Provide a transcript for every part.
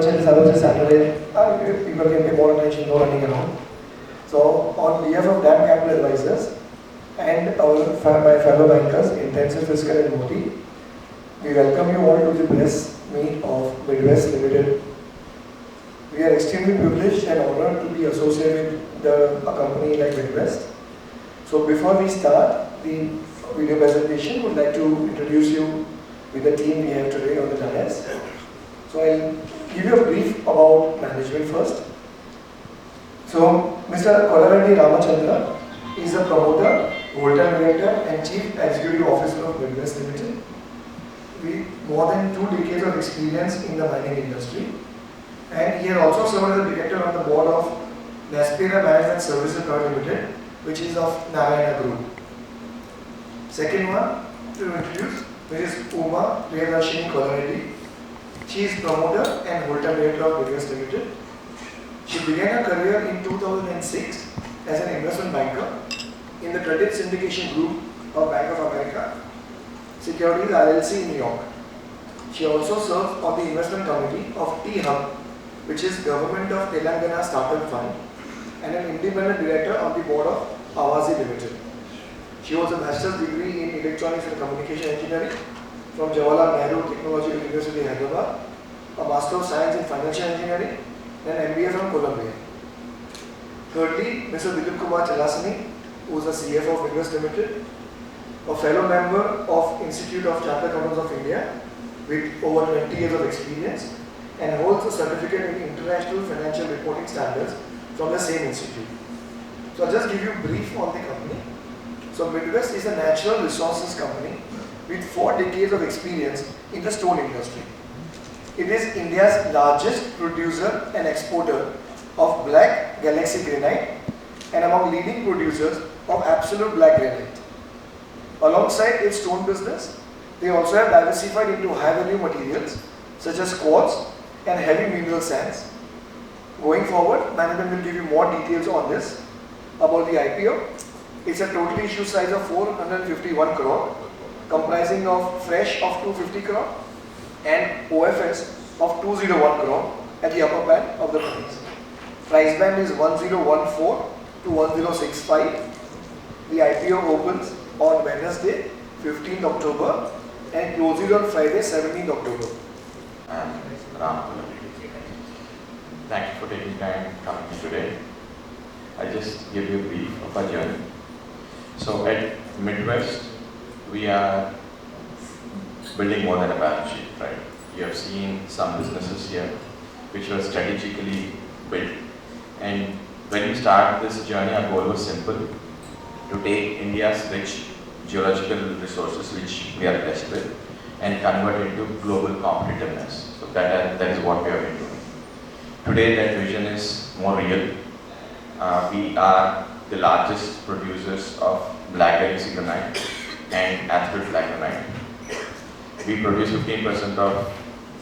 much it is another Saturday, people can pay more attention, no running around. So, on behalf of DAM Capital Advisors and my fellow bankers, Intensive Fiscal and Moti, we welcome you all to the press meet of Midwest Limited. We are extremely privileged and honored to be associated with a company like Midwest. So before we start the video presentation, we would like to introduce you with the team we have today on the dais. So I'll give you a brief about management first. So Mr. Kolaradi Ramachandra is a promoter, whole-time director and chief executive officer of Midwest Limited. With more than 2 decades of experience in the mining industry. And he has also served as a director on the board of Naspera Management Services Private Limited, which is of Narayana Group. Second one to introduce, Mrs. Uma Priyadarshini Kolaredi. She is promoter and whole-time director of Midwest Limited. She began her career in 2006 as an investment banker in the credit syndication group of Bank of America Securities LLC in New York. She also serves on the investment committee of T-Hub, which is Government of Telangana Startup Fund, and an independent director on the board of Awazi Limited. She holds a master's degree in electronics and communication engineering from Jawaharlal Nehru Technological University, Hyderabad, a master of science in financial engineering, and an MBA from Columbia. Thirdly, Mr. Dilip Kumar Chalasani, who is a CFO of Midwest Limited, a fellow member of Institute of Chartered Accountants of India with over 20 years of experience, and holds a certificate in International Financial Reporting Standards from the same institute. So I'll just give you a brief on the company. So Midwest is a natural resources company with 4 decades of experience in the stone industry. It is India's largest producer and exporter of black galaxy granite and among leading producers of absolute black granite. Alongside its stone business, they also have diversified into high-value materials such as quartz and heavy mineral sands. Going forward, management will give you more details on this. About the IPO, it's a total issue size of 451 crore, comprising of fresh of 250 crore and OFS of 201 crore at the upper band of the price. Price band is 1014 to 1065. The IPO opens on Wednesday, 15th October and closes on Friday, 17th October. And Ram, thank you for taking time coming here today. I'll just give you a brief of our journey. So at Midwest, we are building more than a balance sheet, right? You have seen some businesses here which were strategically built. And when we started this journey, our goal was simple: to take India's rich geological resources, which we are blessed with, and convert into global competitiveness. So that is what we have been doing. Today that vision is more real. We are the largest producers of black galaxy granite and absolute black granite. We produce 15% of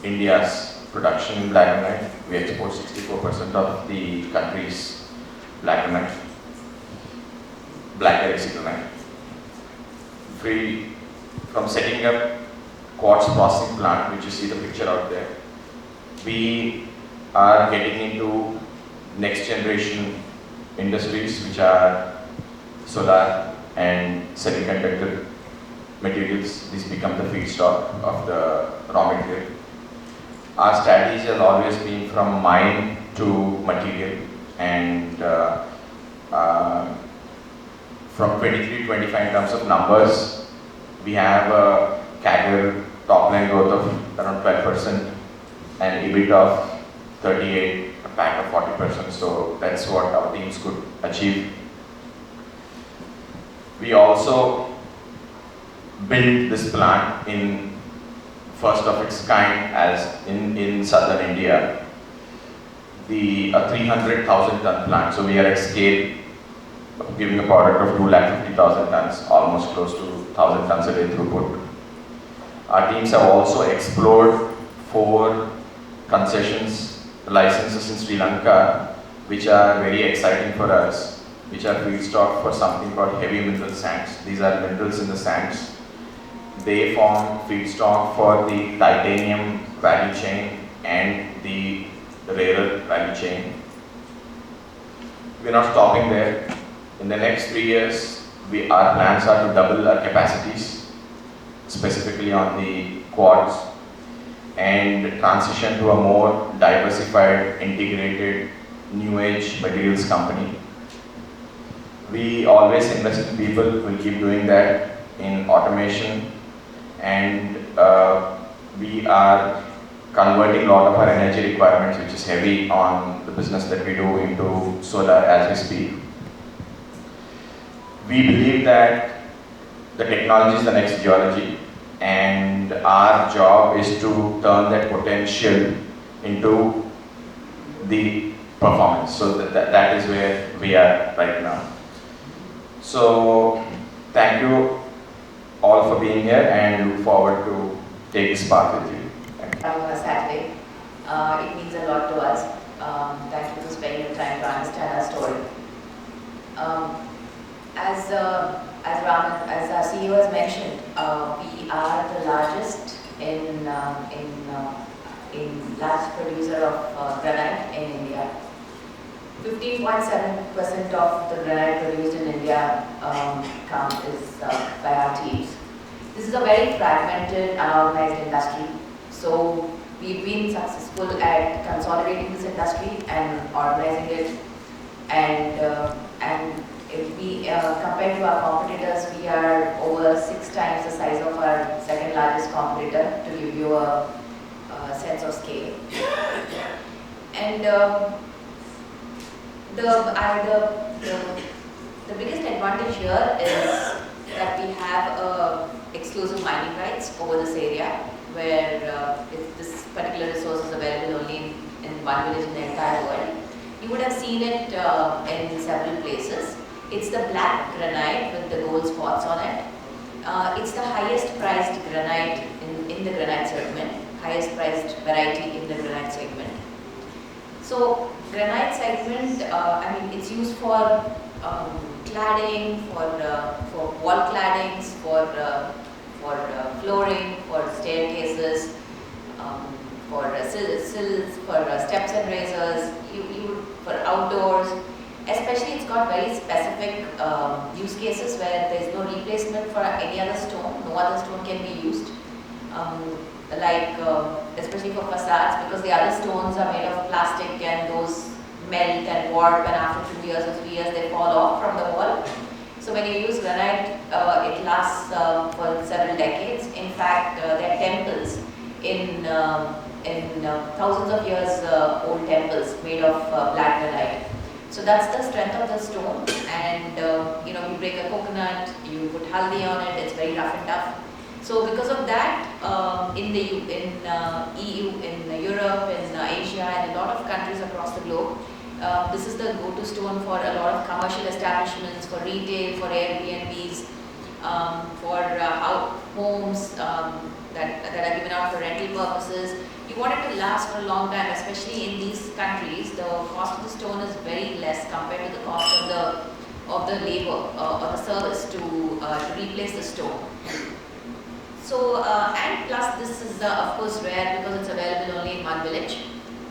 India's production in black granite. We export 64% of the country's black granite, black galaxy granite. From setting up quartz processing plant, which you see the picture out there, we are getting into next generation industries, which are solar and semiconductor materials. These become the feedstock of the raw material. Our strategy has always been from mine to material, and from 23-25 in terms of numbers, we have a CAGR top line growth of around 12% and EBIT of 38, a PAT of 40%. So that's what our teams could achieve. We also built this plant in first of its kind as in southern India, the 300,000 ton plant. So we are at scale, giving a product of 250,000 tons, almost close to 1,000 tons a day throughput. Our teams have also explored 4 concessions licenses in Sri Lanka, which are very exciting for us, which are feedstock for something called heavy mineral sands. These are minerals in the sands. They form feedstock for the titanium value chain and the the rarer value chain. We're not stopping there. In the next 3 years, our plans are to double our capacities, specifically on the quartz, and transition to a more diversified, integrated, new age materials company. We always invest in people, we'll keep doing that in automation, and we are converting a lot of our energy requirements, which is heavy on the business that we do, into solar as we speak. We believe that the technology is the next geology, and our job is to turn that potential into the performance. So that is where we are right now. So thank you all for being here, and look forward to take this path with you. Coming on a Saturday. It means a lot to us. Thank you for spending the time to understand our story. As our CEO has mentioned, we are the largest in large producer of granite in India. 15.7% of the granite produced in India is by our teams. This is a very fragmented, unorganized industry. So we've been successful at consolidating this industry and organizing it, and if we compared to our competitors, we are over 6 times the size of our second largest competitor, to give you a sense of scale. And the biggest advantage here is that we have exclusive mining rights over this area, where if this particular resource is available only in one village in the entire world. You would have seen it in several places. It's the black granite with the gold spots on it. It's the highest priced granite in the granite segment, highest priced variety in the granite segment. So granite segment, it's used for cladding, for wall claddings, for flooring, for staircases, for sills, for steps and raisers, for outdoors. Especially, it's got very specific use cases where there is no replacement for any other stone. No other stone can be used. Especially for facades, because the other stones are made of plastic and those melt and warp, and after 2 years or 3 years they fall off from the wall. So when you use granite, it lasts for several decades. In fact, there are temples in thousands of years old temples made of black granite. So that's the strength of the stone. And you break a coconut, you put haldi on it, it's very rough and tough. So because of that, in EU, in Europe, in Asia, and a lot of countries across the globe, this is the go-to stone for a lot of commercial establishments, for retail, for Airbnbs, for homes that are given out for rental purposes. You want it to last for a long time, especially in these countries. The cost of the stone is very less compared to the cost of the labor or the service to replace the stone. So, and plus this is of course rare because it's available only in one village.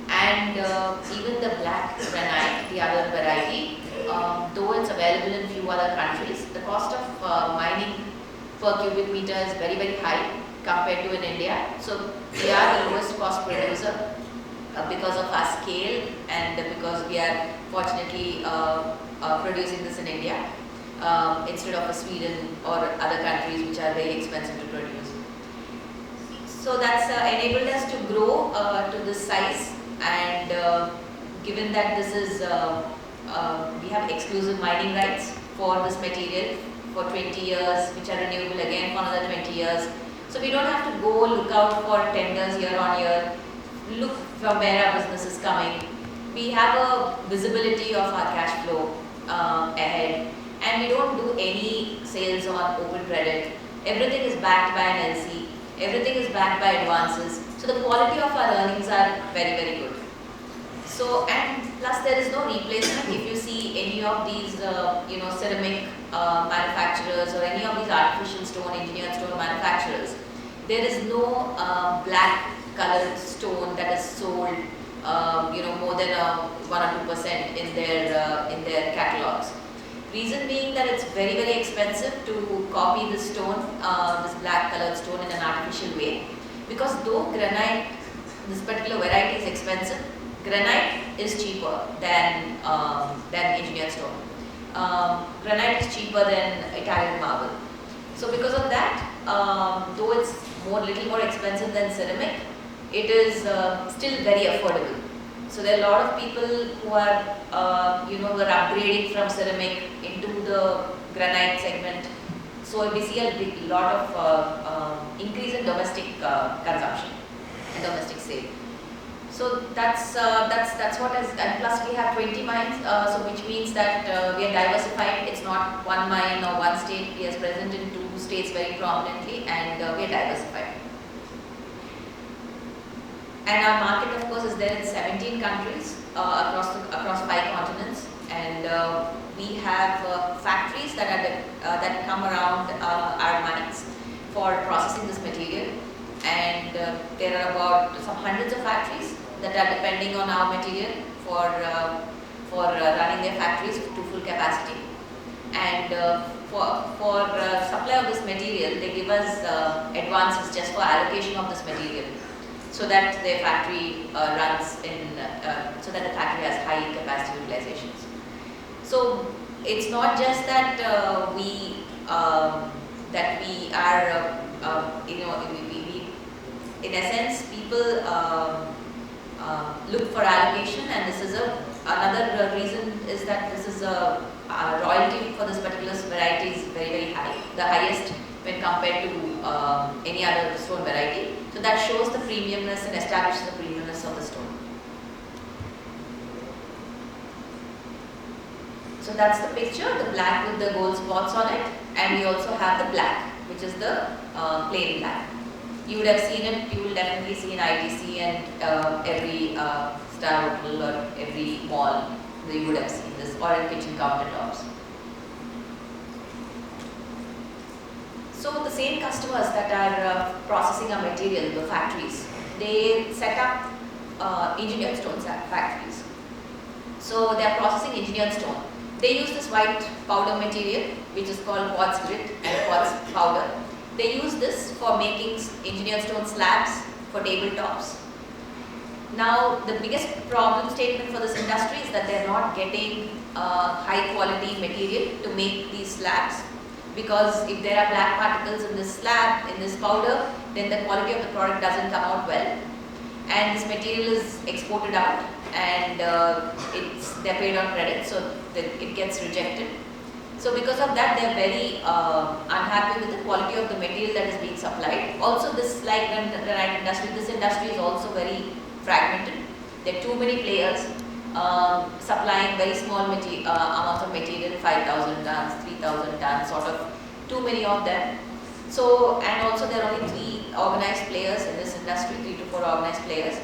And even the black granite, the other variety, though it's available in few other countries, the cost of mining per cubic meter is very, very high compared to in India. So we are the lowest cost producer because of our scale, and because we are fortunately producing this in India instead of Sweden or other countries which are very expensive to produce. So that's enabled us to grow to this size, and given that this is we have exclusive mining rights for this material for 20 years, which are renewable again for another 20 years. So we don't have to go look out for tenders year on year, look from where our business is coming. We have a visibility of our cash flow ahead, and we don't do any sales on open credit. Everything is backed by an LC, everything is backed by advances. So the quality of our earnings are very, very good. So, and plus there is no replacement. If you see any of these ceramic manufacturers or any of these artificial stone, engineered stone manufacturers, there is no black colored stone that is sold more than 1 or 2% in their catalogs. Reason being that it's very, very expensive to copy this stone, this black colored stone in an artificial way, because though granite, this particular variety is expensive, granite is cheaper than engineered stone. Granite is cheaper than Italian marble. So because of that, though it's little more expensive than ceramic, it is still very affordable. So there are a lot of people who are who are upgrading from ceramic into the granite segment. So we see a lot of increase in domestic consumption and domestic sale. So that's what is, and plus we have 20 mines, so which means that we are diversified. It's not one mine or one state. We are present in 2 states very prominently, and we are diversified. And our market, of course, is there in 17 countries across 5 continents, and we have factories that come around our mines for processing this material, and there are about some hundreds of factories that are depending on our material for running their factories to full capacity. And for supply of this material, they give us advances just for allocation of this material, so that their factory runs in, so that the factory has high capacity utilizations. So it's not just that we are, in essence, people look for allocation, and this is another reason is that this is a royalty for this particular variety is very, very high, the highest when compared to any other stone variety. So that shows the premiumness and establishes the premiumness of the stone. So that's the picture, the black with the gold spots on it, and we also have the black, which is the plain black. You would have seen it, you will definitely see in ITC and every star hotel or every mall, you would have seen this, or in kitchen countertops. So the same customers that are processing our material, the factories, they set up engineered stone factories. So they are processing engineered stone. They use this white powder material, which is called quartz grit and quartz powder. They use this for making engineered stone slabs for tabletops. Now, the biggest problem statement for this industry is that they are not getting high quality material to make these slabs, because if there are black particles in this slab, in this powder, then the quality of the product doesn't come out well, and this material is exported out, and they're paid on credit, so it gets rejected. So because of that, they're very unhappy with the quality of the material that is being supplied. Also, this, like granite industry, this industry is also very fragmented. There are too many players supplying very small amounts of material, 5,000 tons, 3,000 tons, sort of too many of them. So, and also there are only 3 organized players in this industry, 3 to 4 organized players,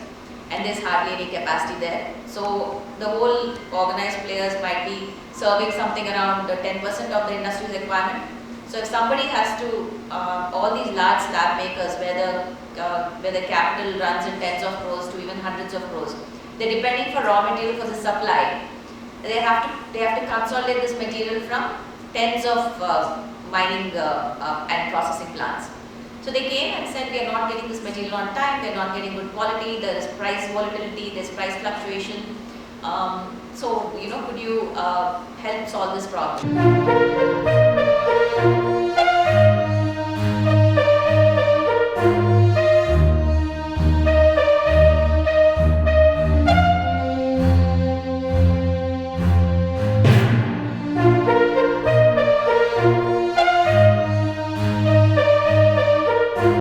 and there's hardly any capacity there. So the whole organized players might be serving something around 10% of the industry's requirement. So if somebody has to, all these large slab makers where the capital runs in tens of crores to even hundreds of crores, they're depending for raw material for the supply. They have to consolidate this material from tens of mining and processing plants. So they came and said, we are not getting this material on time, we are not getting good quality, there is price volatility, there is price fluctuation. So, could you help solve this problem?